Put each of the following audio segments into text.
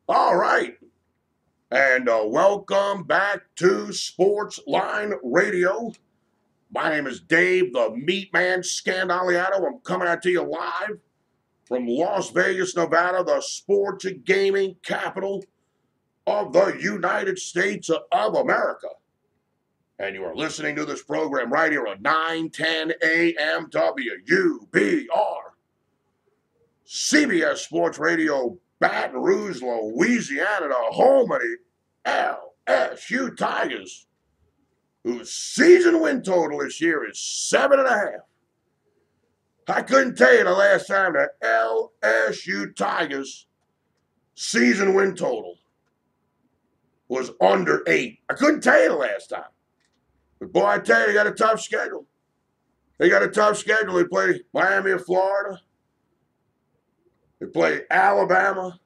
All right. And welcome back to Sports Line Radio. My name is Dave, the MeatMan Scandaliato. I'm coming out to you live from Las Vegas, Nevada, the sports and gaming capital of the United States of America. And you are listening to this program right here at 9:10 a.m. WUBR CBS Sports Radio, Baton Rouge, Louisiana, the home of the LSU Tigers, whose season win total this year is 7.5. I couldn't tell you the last time the LSU Tigers season win total was under 8. I couldn't tell you the last time. But boy, I tell you, they got a tough schedule. They play Miami of Florida. They play Alabama.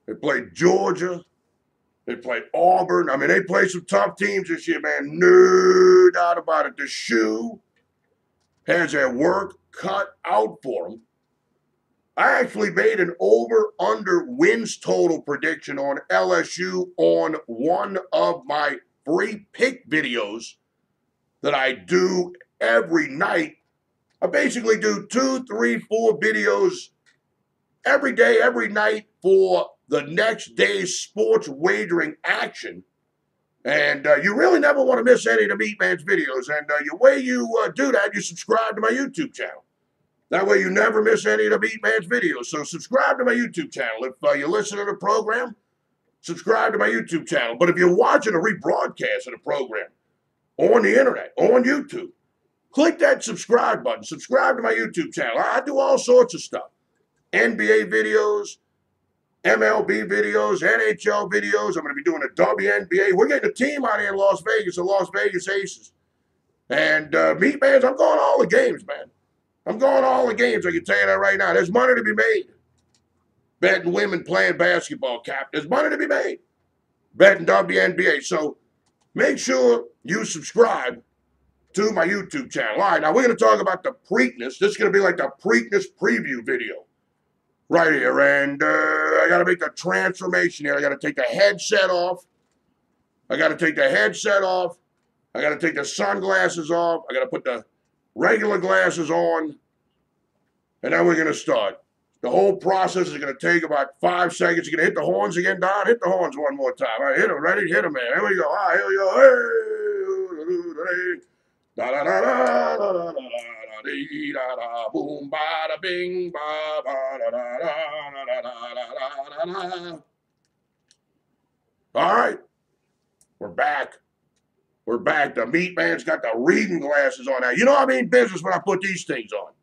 They play Georgia. They play Auburn. I mean, they play some tough teams this year, man. No doubt about it. The shoe has their work cut out for them. I actually made an over-under wins total prediction on LSU on one of my free pick videos that I do every night. I basically do 2, 3, 4 videos every day, every night for the next day's sports wagering action. And you really never want to miss any of the MeatMan's videos. And the way you do that, you subscribe to my YouTube channel. That way you never miss any of the MeatMan's videos. So subscribe to my YouTube channel. If you listen to the program, subscribe to my YouTube channel. But if you're watching a rebroadcast of the program on the internet, on YouTube, click that subscribe button. Subscribe to my YouTube channel. I do all sorts of stuff. NBA videos, MLB videos, NHL videos. I'm going to be doing a WNBA. We're getting a team out here in Las Vegas, the Las Vegas Aces. And MeatMans, I'm going to all the games, man. I'm going to all the games. I can tell you that right now. There's money to be made. Betting women playing basketball, Cap. There's money to be made. Betting WNBA. So make sure you subscribe to my YouTube channel. All right, now we're going to talk about the Preakness. This is going to be like the Preakness preview video right here. And I got to make the transformation here. I got to take the headset off. I got to take the sunglasses off. I got to put the regular glasses on. And then we're going to start. The whole process is going to take about 5 seconds. You're going to hit the horns again, Don. Hit the horns one more time. All right, hit them. Ready? Hit them, man. Here we go. All right, here we go. Hey. Da da da da da da da dee da da boom ba da bing ba ba da da da da da da da. All right, we're back. We're back. The MeatMan's got the reading glasses on now. You know I mean business when I put these things on.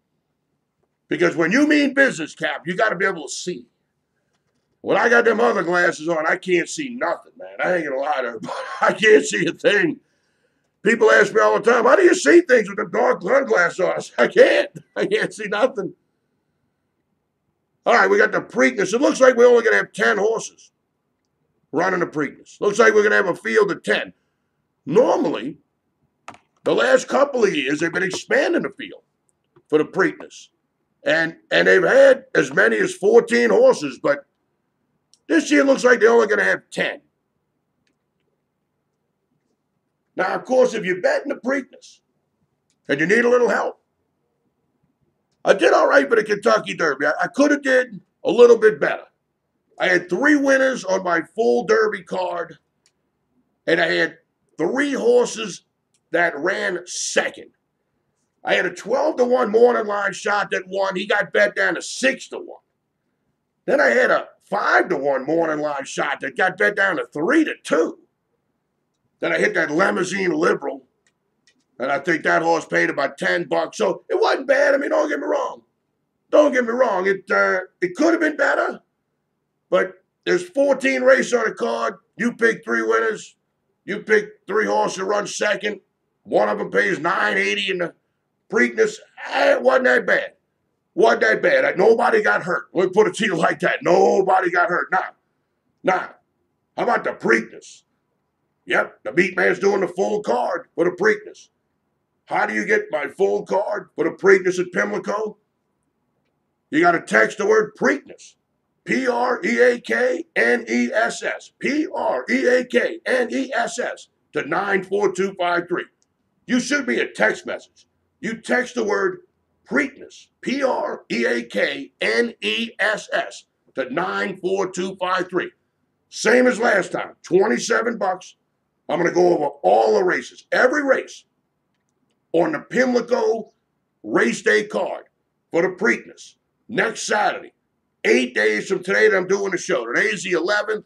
Because when you mean business, Cap, you got to be able to see. When I got them other glasses on, I can't see nothing, man. I ain't gonna lie to everybody. I can't see a thing. People ask me all the time, how do you see things with them dark sunglasses on? I can't. I can't see nothing. All right, we got the Preakness. It looks like we're only going to have 10 horses running the Preakness. Looks like we're going to have a field of 10. Normally, the last couple of years, they've been expanding the field for the Preakness. And they've had as many as 14 horses, but this year looks like they're only going to have 10. Now, of course, if you're betting the Preakness and you need a little help, I did all right for the Kentucky Derby. I could have did a little bit better. I had 3 winners on my full Derby card, and I had 3 horses that ran second. I had a 12-1 morning line shot that won. He got bet down to 6-1. Then I had a 5-1 morning line shot that got bet down to 3-2. Then I hit that Limousine Liberal, and I think that horse paid about $10. So it wasn't bad. I mean, don't get me wrong. It could have been better, but there's 14 races on the card. You pick 3 winners. You pick 3 horses to run second. One of them pays $9.80 in the Preakness. It wasn't that bad. Nobody got hurt. Let me put it to you like that. Nobody got hurt. Nah. How about the Preakness? Yep, the MeatMan's doing the full card for the Preakness. How do you get my full card for the Preakness at Pimlico? You got to text the word Preakness Preakness, Preakness to 94253. You shoot me a text message. You text the word Preakness, Preakness to 94253. Same as last time, $27. I'm going to go over all the races, every race on the Pimlico Race Day card for the Preakness next Saturday. 8 days from today that I'm doing the show. Today's the 11th.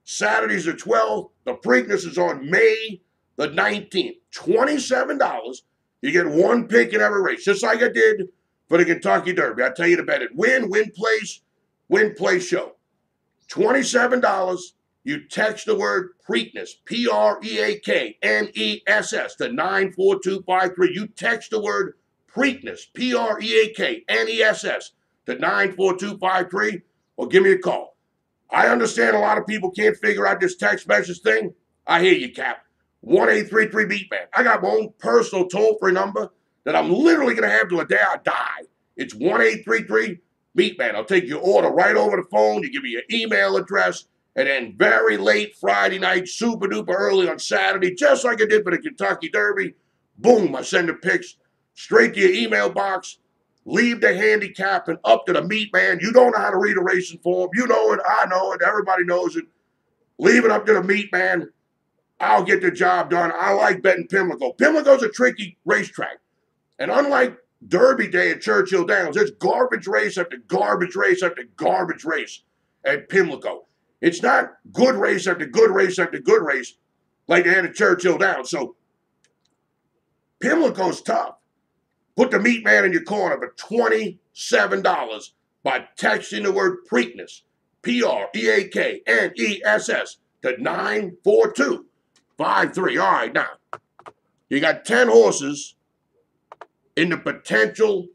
Saturday's the 12th. The Preakness is on May the 19th. $27. You get one pick in every race, just like I did for the Kentucky Derby. I tell you to bet it. Win place show. $27. You text the word Preakness, Preakness to 94253. You text the word Preakness, Preakness to 94253, or give me a call. I understand a lot of people can't figure out this text message thing. I hear you, Cap. 1-833-MeatMan. I got my own personal toll-free number that I'm literally going to have till the day I die. It's 1-833-MeatMan. I'll take your order right over the phone. You give me your email address. And then very late Friday night, super duper early on Saturday, just like I did for the Kentucky Derby, boom, I send the pics straight to your email box. Leave the handicap and up to the MeatMan. You don't know how to read a racing form. You know it. I know it. Everybody knows it. Leave it up to the MeatMan. I'll get the job done. I like betting Pimlico. Pimlico's a tricky racetrack. And unlike Derby Day at Churchill Downs, there's garbage race after garbage race after garbage race at Pimlico. It's not good race after good race after good race like they had at Churchill Downs. So Pimlico's tough. Put the MeatMan in your corner for $27 by texting the word Preakness, Preakness to 94253. All right, now, you got 10 horses in the potential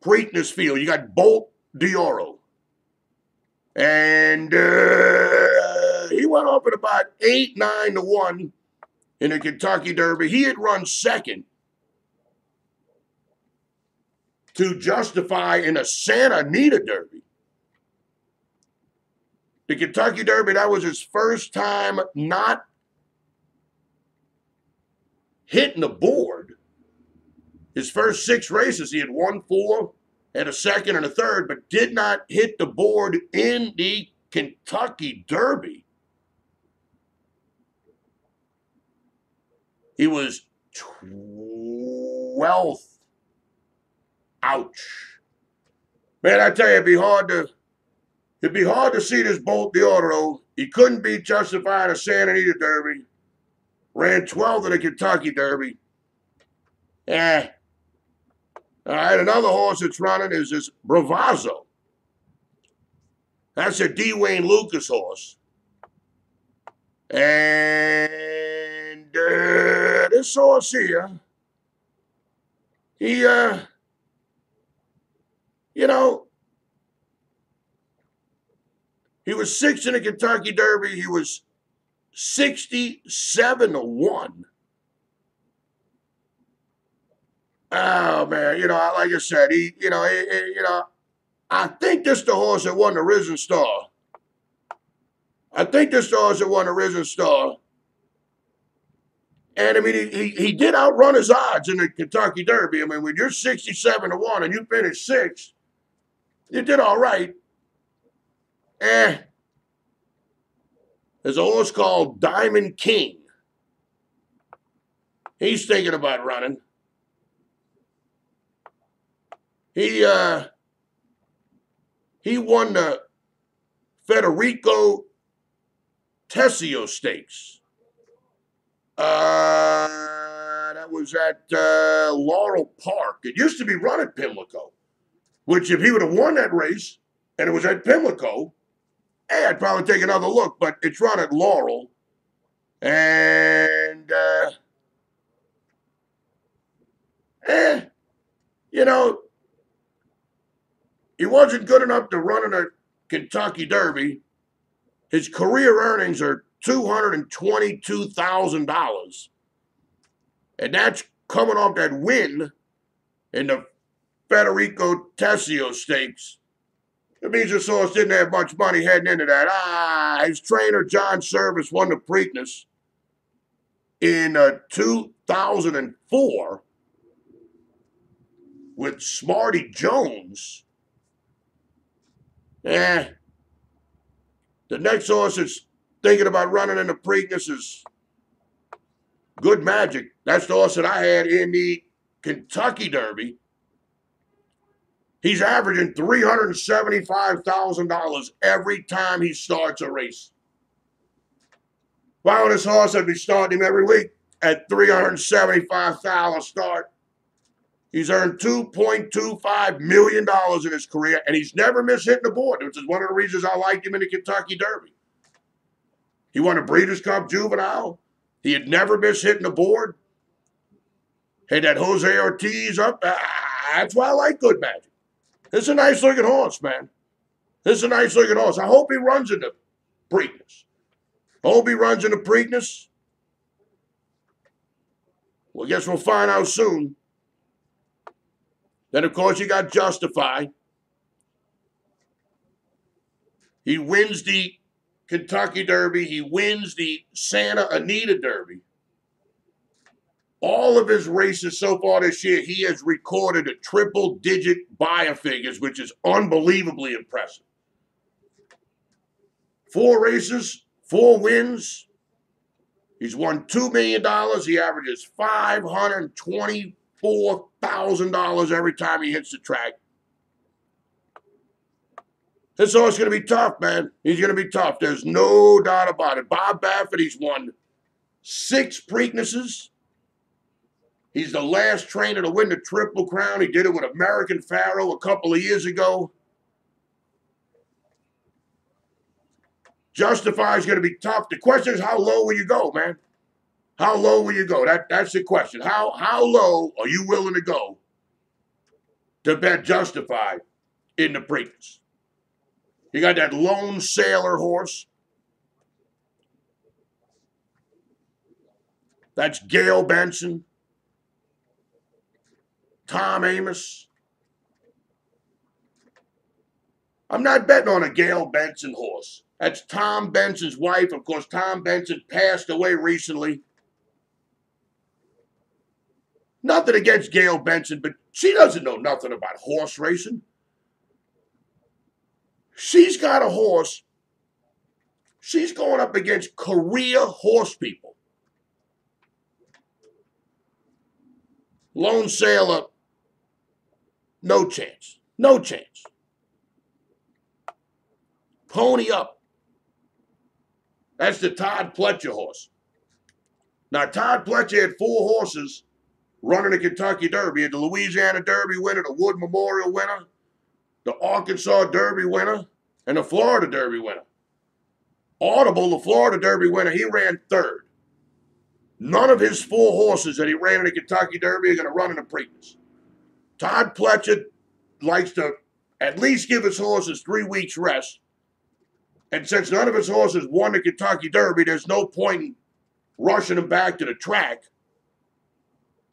Preakness field. You got Bolt D'Oro. And he went up at about 8-9 to 1 in the Kentucky Derby. He had run second to justify in a Santa Anita Derby. The Kentucky Derby, that was his first time not hitting the board. His first 6 races, he had won 4, had a second and a third, but did not hit the board in the Kentucky Derby. He was 12th. Ouch. Man, I tell you, it'd be hard to see this Bolt D'Oro. He couldn't be justified a Santa Anita Derby. Ran 12th in the Kentucky Derby. All right, another horse that's running is this Bravazzo. That's a D. Wayne Lucas horse. And this horse here, he, he was 6th in the Kentucky Derby. He was 67 to 1. Oh, man, like I said, I think this is the horse that won the Risen Star. And, I mean, he did outrun his odds in the Kentucky Derby. I mean, when you're 67 to 1 and you finish 6th, you did all right. There's a horse called Diamond King. He's thinking about running. He won the Federico Tessio Stakes. That was at Laurel Park. It used to be run at Pimlico, which if he would have won that race and it was at Pimlico, I'd probably take another look, but it's run at Laurel. And, he wasn't good enough to run in a Kentucky Derby. His career earnings are $222,000. And that's coming off that win in the Federico Tessio Stakes. It means this horse didn't have much money heading into that. His trainer, John Service, won the Preakness in 2004 with Smarty Jones. The next horse that's thinking about running in the Preakness is Good Magic. That's the horse that I had in the Kentucky Derby. He's averaging $375,000 every time he starts a race. Why on this horse I'd be starting him every week at $375,000 start? He's earned $2.25 million in his career, and he's never missed hitting the board, which is one of the reasons I liked him in the Kentucky Derby. He won a Breeders' Cup Juvenile. He had never missed hitting the board. Had that Jose Ortiz up. That's why I like Good Magic. This is a nice-looking horse, man. This is a nice-looking horse. I hope he runs in the Preakness. I hope he runs in the Preakness. Well, I guess we'll find out soon. Then, of course, you got Justify. He wins the Kentucky Derby. He wins the Santa Anita Derby. All of his races so far this year, he has recorded a triple-digit buyer figures, which is unbelievably impressive. 4 races, 4 wins. He's won $2 million. He averages $524,000 every time he hits the track. This horse is going to be tough, man. He's going to be tough. There's no doubt about it. Bob Baffert, he's won 6 Preaknesses. He's the last trainer to win the Triple Crown. He did it with American Pharaoh a couple of years ago. Justify is going to be tough. The question is, how low will you go, man? How low will you go? That's the question. How low are you willing to go to bet Justify in the Preakness? You got that Lone Sailor horse. That's Gail Benson. Tom Amos. I'm not betting on a Gail Benson horse. That's Tom Benson's wife. Of course, Tom Benson passed away recently. Nothing against Gail Benson, but she doesn't know nothing about horse racing. She's got a horse. She's going up against career horse people. Lone Sailor, no chance. No chance. Pony Up. That's the Todd Pletcher horse. Now, Todd Pletcher had 4 horses running the Kentucky Derby. He had the Louisiana Derby winner, the Wood Memorial winner, the Arkansas Derby winner, and the Florida Derby winner. Audible, the Florida Derby winner, he ran 3rd. None of his 4 horses that he ran in the Kentucky Derby are going to run in the Preakness. Todd Pletcher likes to at least give his horses 3 weeks rest. And since none of his horses won the Kentucky Derby, there's no point in rushing them back to the track.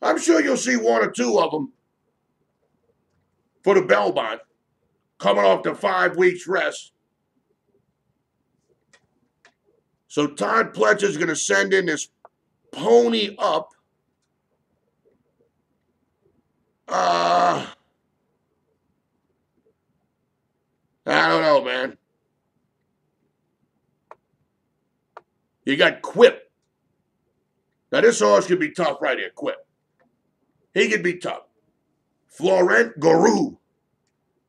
I'm sure you'll see 1 or 2 of them for the Belmont coming off the 5 weeks rest. So Todd Pletcher's going to send in this Pony Up. I don't know, man. You got Quip. Now, this horse could be tough right here, Quip. He could be tough. Florent Garou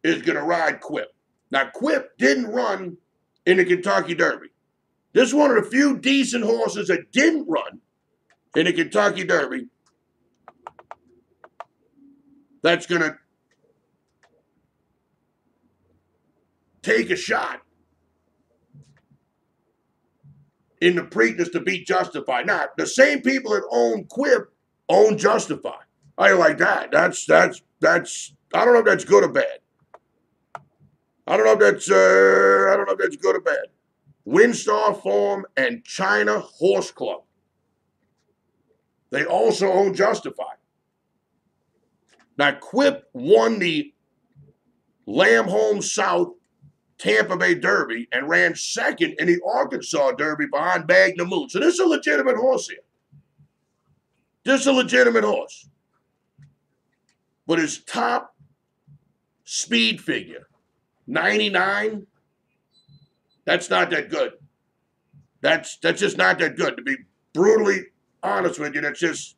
is going to ride Quip. Now, Quip didn't run in the Kentucky Derby. This is one of the few decent horses that didn't run in the Kentucky Derby that's going to take a shot in the Preakness to beat Justify. Now, the same people that own Quip own Justify. I like that. That's I don't know if that's good or bad. I don't know if that's good or bad. Windstar Farm and China Horse Club. They also own Justify. Now, Quip won the Lamb Home South Tampa Bay Derby and ran second in the Arkansas Derby behind Magnum Moon. So this is a legitimate horse here. This is a legitimate horse. But his top speed figure, 99, that's not that good. That's just not that good. To be brutally honest with you, it's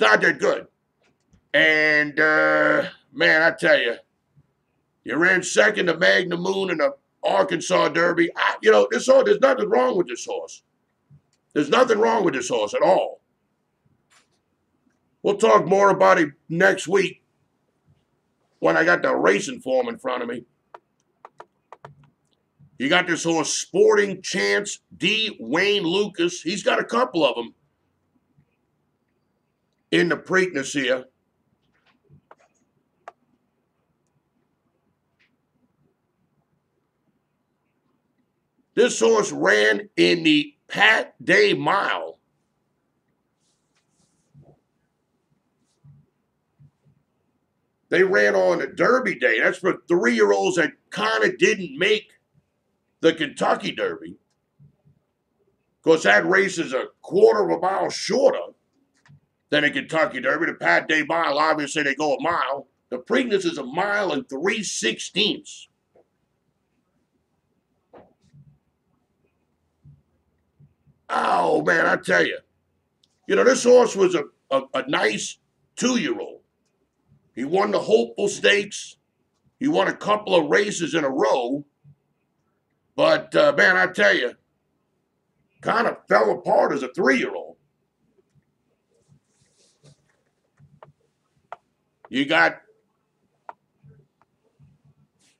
not that good. And, man, I tell you, you ran second to Magnum Moon in the Arkansas Derby. This horse, there's nothing wrong with this horse. There's nothing wrong with this horse at all. We'll talk more about him next week when I got the racing form in front of me. You got this horse, Sporting Chance D. Wayne Lucas. He's got a couple of them in the Preakness here. This horse ran in the Pat Day Mile. They ran on a Derby day. That's for 3-year-olds that kind of didn't make the Kentucky Derby. Of course, that race is a quarter of a mile shorter than a Kentucky Derby. The Pat Day Mile, obviously, they go a mile. The Preakness is 1 mile and 3/16. Oh, man, I tell you. This horse was a nice 2-year-old. He won the Hopeful Stakes. He won a couple of races in a row. But, man, I tell you, kind of fell apart as a 3-year-old. You got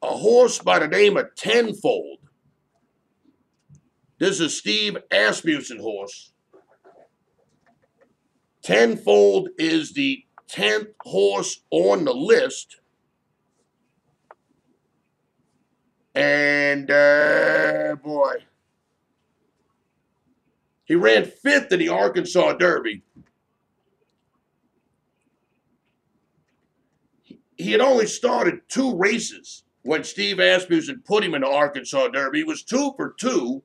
a horse by the name of Tenfold. This is Steve Asmussen horse. Tenfold is the 10th horse on the list. And, boy, he ran 5th in the Arkansas Derby. He had only started 2 races when Steve Asmussen put him in the Arkansas Derby. He was 2 for 2.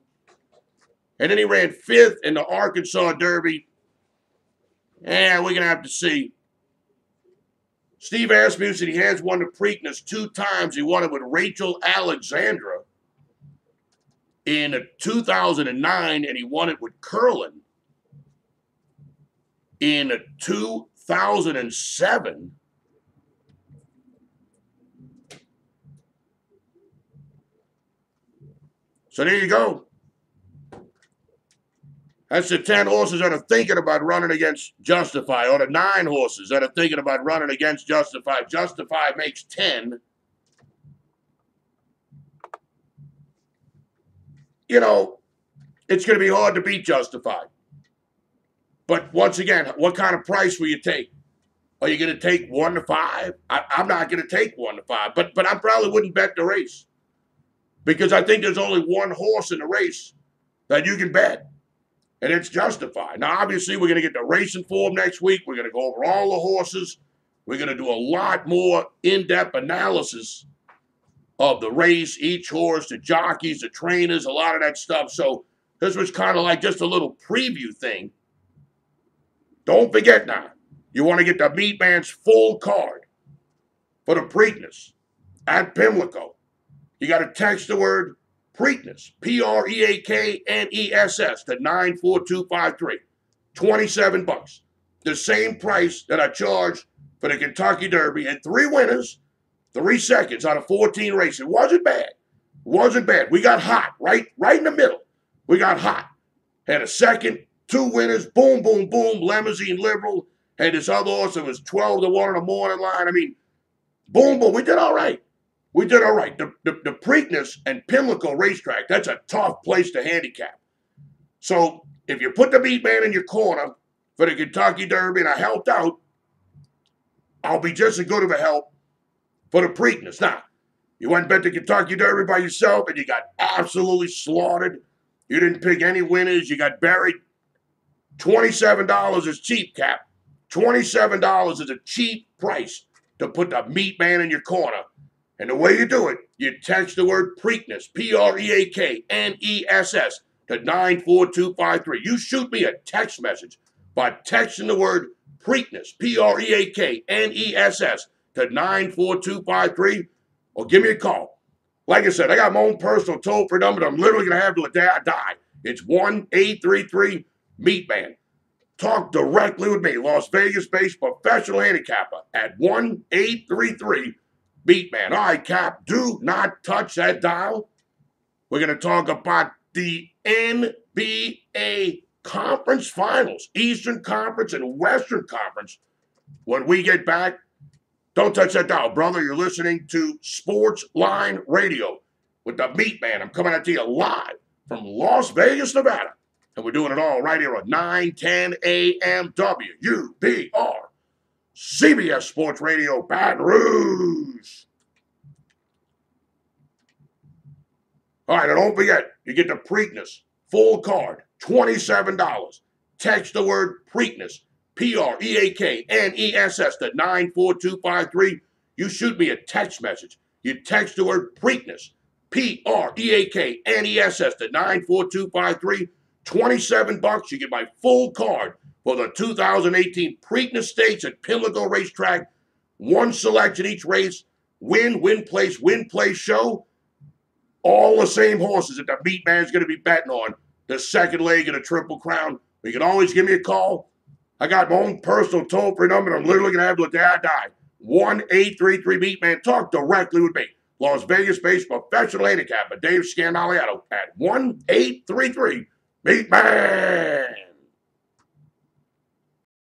And then he ran 5th in the Arkansas Derby. And we're going to have to see. Steve Asmussen, he has won the Preakness 2 times. He won it with Rachel Alexandra in 2009, and he won it with Curlin in 2007. So there you go. That's the 10 horses that are thinking about running against Justify, or the 9 horses that are thinking about running against Justify. Justify makes 10. It's going to be hard to beat Justify. But once again, what kind of price will you take? Are you going to take 1 to 5? I'm not going to take 1 to 5, but I probably wouldn't bet the race. Because I think there's only 1 horse in the race that you can bet. And it's Justified. Now, obviously, we're going to get the racing form next week. We're going to go over all the horses. We're going to do a lot more in-depth analysis of the race, each horse, the jockeys, the trainers, a lot of that stuff. So this was kind of like just a little preview thing. Don't forget now, you want to get the MeatMan's full card for the Preakness at Pimlico. You got to text the word Preakness, Preakness, to 94253. $27. The same price that I charged for the Kentucky Derby, and 3 winners, 3 seconds out of 14 races. It wasn't bad. Wasn't bad. We got hot, right in the middle. We got hot. Had a second, 2 winners, boom, boom, boom, Limousine Liberal. Had this other horse that was 12 to 1 in the morning line. I mean, boom, boom. We did all right. We did all right. The Preakness and Pimlico racetrack, that's a tough place to handicap. So if you put the MeatMan in your corner for the Kentucky Derby and I helped out, I'll be just as good of a help for the Preakness. Now, you went and bet the Kentucky Derby by yourself and you got absolutely slaughtered. You didn't pick any winners. You got buried. $27 is cheap, Cap. $27 is a cheap price to put the MeatMan in your corner. And the way you do it, you text the word Preakness, Preakness, to 94253. You shoot me a text message by texting the word Preakness, Preakness, to 94253, or give me a call. Like I said, I got my own personal toll-free number that I'm literally going to have till the day I die. It's 1-833-MeatMan. Talk directly with me, Las Vegas-based professional handicapper, at 1-833-MeatMan. All right, Cap, do not touch that dial. We're going to talk about the NBA Conference Finals, Eastern Conference and Western Conference. When we get back, don't touch that dial, brother. You're listening to Sports Line Radio with the MeatMan. I'm coming out to you live from Las Vegas, Nevada. And we're doing it all right here on 910 AM WUBR CBS Sports Radio, Baton Rouge. All right, and don't forget, you get the Preakness full card, $27. Text the word Preakness, Preakness, to 94253. You shoot me a text message. You text the word Preakness, Preakness, to 94253. $27. You get my full card for the 2018 Preakness Stakes at Pimlico Racetrack. One selection each race. Win, place show. All the same horses that the MeatMan's going to be betting on. The second leg of the Triple Crown. You can always give me a call. I got my own personal toll-free number that I'm literally going to have till the day I die. 1-833-MeatMan. Talk directly with me. Las Vegas-based professional handicapper Dave Scandaliato at 1-833-MeatMan.